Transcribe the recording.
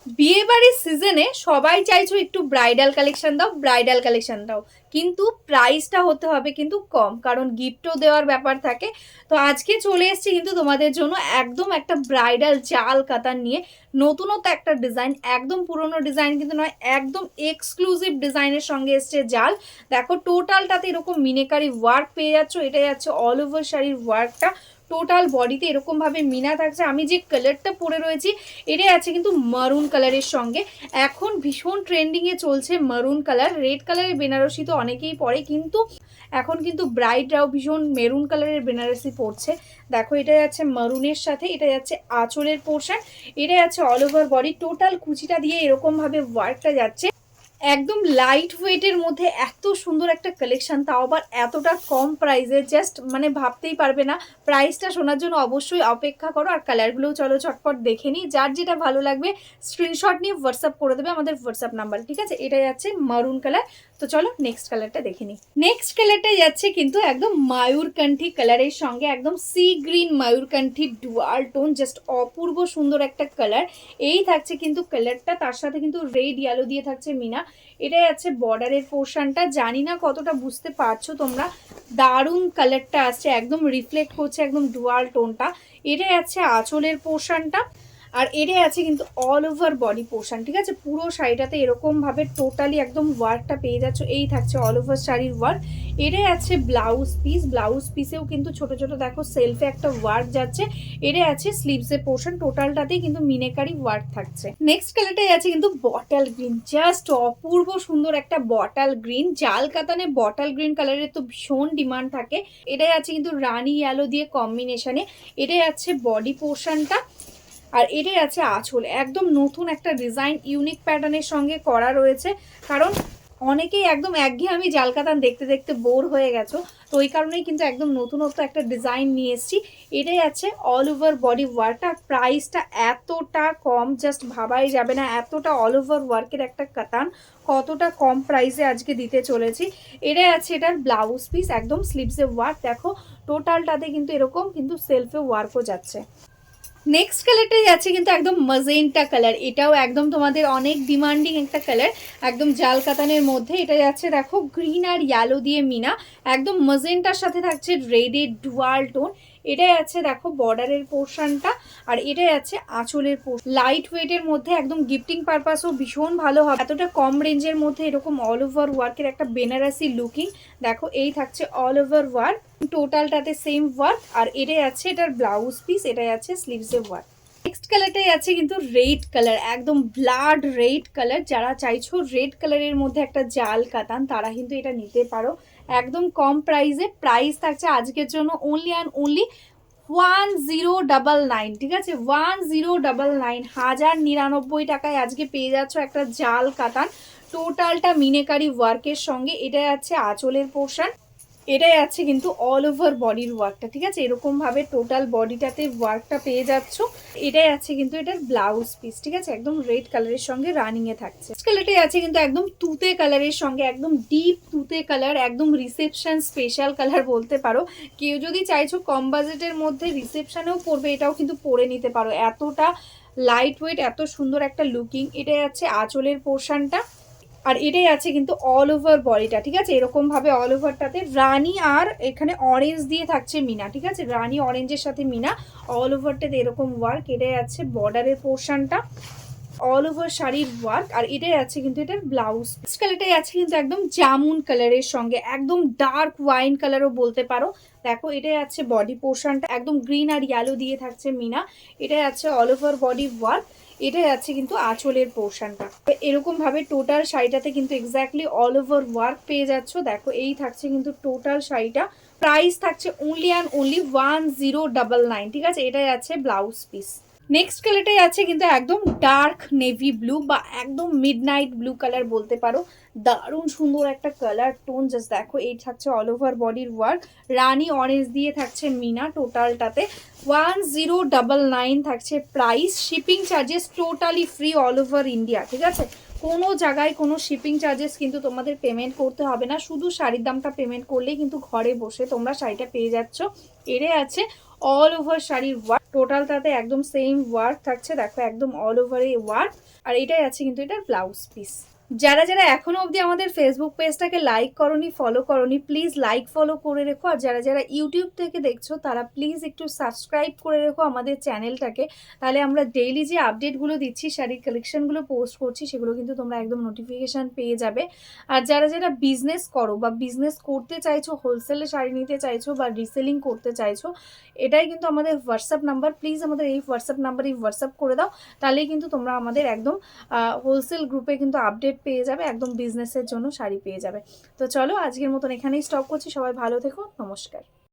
বিয়ে বাড়ির সিজনে সবাই চাইছো একটু ব্রাইডাল কালেকশন দাও, ব্রাইডাল কালেকশন দাও, কিন্তু প্রাইসটা হতে হবে কিন্তু কম, কারণ গিফটও দেওয়ার ব্যাপার থাকে। তো আজকে চলে এসেছি কিন্তু তোমাদের জন্য একদম একটা ব্রাইডাল জাল কাতান নিয়ে, নতুনত্ব একটা ডিজাইন, একদম পুরনো ডিজাইন কিন্তু নয়, একদম এক্সক্লুসিভ ডিজাইনের সঙ্গে এসছে জাল। দেখো টোটালটাতে এরকম মিনেকারি ওয়ার্ক পেয়ে যাচ্ছ, এটা যাচ্ছে অল ওভার শাড়ির ওয়ার্কটা। টোটাল বডিতে এরকম ভাবে মিনা থাকছে। আমি যে কালারটা পরে রয়েছি এটাই আছে কিন্তু মারুন কালারের সঙ্গে। এখন ভীষণ ট্রেন্ডিং এ চলছে মারুন কালার। রেড কালারের বেনারসি তো অনেকেই পরে, কিন্তু এখন কিন্তু ব্রাইডরাও ভীষণ মেরুন কালারের বেনারসি পরছে। দেখো এটা যাচ্ছে মারুনের সাথে, এটা যাচ্ছে আঁচলের পোর্শন, এটা যাচ্ছে অল ওভার বডি। টোটাল কুচিটা দিয়ে এরকম ভাবে ওয়ার্কটা যাচ্ছে। একদম লাইট ওয়েটের মধ্যে এত সুন্দর একটা কালেকশন, তাও আবার এতটা কম প্রাইসে, জাস্ট মানে ভাবতেই পারবে না। প্রাইসটা শোনার জন্য অবশ্যই অপেক্ষা করো। আর কালারগুলোও চলো চটপট দেখে নিই, যার যেটা ভালো লাগবে স্ক্রিনশট নিয়ে হোয়াটসঅ্যাপ করে দেবে আমাদের হোয়াটসঅ্যাপ নাম্বার, ঠিক আছে। এটা যাচ্ছে মারুন কালার। তো চলো নেক্সট কালারটা দেখে নিই। নেক্সট কালারটা যাচ্ছে কিন্তু একদম মায়ূরকণ্ঠী কালারের সঙ্গে, একদম সি গ্রিন মায়ূরকণ্ঠী ডুয়াল টোন, জাস্ট অপূর্ব সুন্দর একটা কালার। এই থাকছে কিন্তু কালারটা, তার সাথে কিন্তু রেড ইয়েলো দিয়ে থাকছে মিনা। এটাই আছে বর্ডারের পোর্শনটা, জানি না কতটা বুঝতে পারছো তোমরা। দারুণ কালারটা আসছে, একদম রিফ্লেক্ট করছে একদম ডুয়াল টোনটা। এটাই আছে আঁচলের পোর্শনটা, আর এটাই আছে কিন্তু অল ওভার বডি পোর্শন, ঠিক আছে। পুরো শাড়িটাতে এরকম ভাবে টোটালি একদম ওয়ার্কটা পেয়ে যাচ্ছ। এই থাকছে অল ওভার শাড়ির ওয়ার্ক। এটাই আছে ব্লাউজ পিস, ব্লাউজ পিসেও কিন্তু ছোট ছোট দেখো সেলফে একটা ওয়ার্ক যাচ্ছে। এটাই আছে স্লিভসের পোর্শন, টোটালটাতেই কিন্তু মিনেকারি ওয়ার্ক থাকছে। নেক্সট কালারটাই আছে কিন্তু বটল গ্রিন, জাস্ট অপূর্ব সুন্দর একটা বটল গ্রিন। জাল কাতানে বটল গ্রিন কালারের তো ভীষণ ডিমান্ড থাকে। এটাই আছে কিন্তু রানী ইয়েলো দিয়ে কম্বিনেশনে। এটাই আছে বডি পোর্শনটা, আর এটাই আছে আঁচল। একদম নতুন একটা ডিজাইন, ইউনিক প্যাটার্নের সঙ্গে করা রয়েছে, কারণ অনেকেই একদম একঘেয়েমি জাল কাতান দেখতে দেখতে বোর হয়ে গেছো। তো ওই কারণেই কিন্তু একদম নতুনত্ব একটা ডিজাইন নিয়ে এসেছি। এটাই আছে অল ওভার বডি ওয়ার্কটা। প্রাইসটা এতটা কম, জাস্ট ভাবাই যাবে না। এতটা অল ওভার ওয়ার্কের একটা কাতান কতটা কম প্রাইসে আজকে দিতে চলেছি। এটাই আছে এটার ব্লাউজ পিস, একদম স্লিভসে ওয়ার্ক। দেখো টোটালটাতে কিন্তু এরকম কিন্তু সেলফে ওয়ার্কও যাচ্ছে। নেক্সট কালারটাই আছে কিন্তু একদম মাজেন্টা কালার, এটাও একদম তোমাদের অনেক ডিমান্ডিং একটা কালার, একদম জাল কাতানের মধ্যে। এটা যাচ্ছে দেখো গ্রিন আর ইয়েলো দিয়ে মিনা, একদম মাজেন্টার সাথে থাকছে রেডের ডুয়াল টোন। এটাই আছে দেখো বর্ডারের পোর্শনটা, আর এটাই আছে আঁচলের পোর্শন। লাইট ওয়েটের মধ্যে একদম গিফটিং পারপাসও ভীষণ ভালো হবে। এতটা কম রেঞ্জের মধ্যে এরকম অল ওভার ওয়ার্কের একটা বেনারসি লুকিং। দেখো এই থাকছে অল ওভার ওয়ার্ক, টোটালটাতে সেম ওয়ার্ক। আর এটাই আছে এটার ব্লাউজ পিস, এটাই আছে স্লিভসে ওয়ার্ক। নেক্সট কালারটাই আছে কিন্তু রেড কালার, একদম ব্লাড রেড কালার। যারা চাইছো রেড কালারের মধ্যে একটা জাল কাতান, তারা কিন্তু এটা নিতে পারো একদম কম প্রাইসে। প্রাইস থাকছে আজকের জন্য অনলি অ্যান্ড অনলি 1099, ঠিক আছে। 1099, 1099 টাকায় আজকে পেয়ে যাচ্ছ একটা জাল কাতান, টোটালটা মিনেকারি ওয়ার্কের সঙ্গে। এটাই আছে আঁচলের পোর্শন, এটাই আছে কিন্তু অল ওভার বডির ওয়ার্কটা, ঠিক আছে। এরকম ভাবে টোটাল বডিটাতে ওয়ার্কটা পেয়ে যাচ্ছ। এটাই আছে কিন্তু এটার ব্লাউজ পিস, ঠিক আছে। একদম রেড কালারের সঙ্গে রানিং এ থাকছে। কালারটাই আছে কিন্তু একদম তুতে কালারের সঙ্গে, একদম ডিপ তুতে কালার, একদম রিসেপশন স্পেশাল কালার বলতে পারো। কেউ যদি চাইছো কম বাজেটের মধ্যে রিসেপশনেও পরবে, এটাও কিন্তু পরে নিতে পারো। এতটা লাইট ওয়েট, এত সুন্দর একটা লুকিং। এটাই আছে আঁচলের পোর্শনটা, আর এটাই আছে কিন্তু অল ওভার বডিটা, ঠিক আছে। এরকম ভাবে অল ওভারটাতে রানী আর এখানে অরেঞ্জ দিয়ে থাকছে মিনা, ঠিক আছে। রানী অরেঞ্জের সাথে মিনা, অল ওভারটাতে এরকম ওয়ার্ক। এটাই আছে বর্ডারের পোর্শনটা, অল ওভার শাড়ির ওয়ার্ক। আর এটাই আছে কিন্তু এটার ব্লাউজ। কালারটাই আছে কিন্তু একদম জামুন কালারের সঙ্গে, একদম ডার্ক ওয়াইন কালারও বলতে পারো। দেখো এটাই আছে বডি পোর্শনটা, একদম গ্রিন আর ইয়েলো দিয়ে থাকছে মিনা। এটাই আছে অল ওভার বডি ওয়ার্ক। এটাই আছে কিন্তু আঁচলের পোর্শনটা। এরকম ভাবে টোটাল শাড়িটাতে কিন্তু এক্স্যাক্টলি অল ওভার ওয়ার্ক পেয়ে যাচ্ছ। দেখো এই থাকছে কিন্তু টোটাল শাড়িটা। প্রাইস থাকছে অনলি অ্যান্ড অনলি 1099, ঠিক আছে। এটাই আছে ব্লাউজ পিস। নেক্সট কালারটাই আছে কিন্তু একদম ডার্ক নেভি ব্লু বা একদম মিডনাইট ব্লু কালার বলতে পারো। দারুণ সুন্দর একটা কালার টোন, জাস্ট দেখো এই থাকছে অল ওভার বডির ওয়ার্ক। রানী অরেঞ্জ দিয়ে থাকছে মিনা, টোটালটাতে 1099 থাকছে price. Shipping charges totally free all over India, ঠিক আছে। কোনো জায়গায় কোনো শিপিং চার্জেস কিন্তু তোমাদের পেমেন্ট করতে হবে না, শুধু শাড়ির দামটা পেমেন্ট করলেই কিন্তু ঘরে বসে তোমরা শাড়িটা পেয়ে যাচ্ছ। এরে আছে অল ওভার শাড়ির ওয়ার্ক, টোটালটাতে একদম সেম ওয়ার্ক থাকছে, দেখো একদম অল ওভার এই ওয়ার্ক। আর এটাই আছে কিন্তু এটার ব্লাউজ পিস। যারা যারা এখনো অবধি আমাদের ফেসবুক পেজটাকে লাইক করনি, ফলো করনি, প্লিজ লাইক ফলো করে রেখো। আর যারা যারা ইউটিউব থেকে দেখছো তারা প্লিজ একটু সাবস্ক্রাইব করে রেখো আমাদের চ্যানেলটাকে, তাহলে আমরা ডেইলি যে আপডেটগুলো দিচ্ছি, শাড়ির কালেকশনগুলো পোস্ট করছি, সেগুলো কিন্তু তোমরা একদম নোটিফিকেশান পেয়ে যাবে। আর যারা যারা বিজনেস করো বা বিজনেস করতে চাইছো, হোলসেলে শাড়ি নিতে চাইছো বা রিসেলিং করতে চাইছো, এটাই কিন্তু আমাদের হোয়াটসঅ্যাপ নাম্বার। প্লিজ আমাদের এই হোয়াটসঅ্যাপ নাম্বারেই হোয়াটসঅ্যাপ করে দাও, তাহলেই কিন্তু তোমরা আমাদের একদম হোলসেল গ্রুপে কিন্তু আপডেট পেয়ে যাবে, একদম বিজনেসের জন্য শাড়ি পেয়ে যাবে। তো চলো আজকের মতন এখানেই স্টপ করছি, সবাই ভালো থেকো, নমস্কার।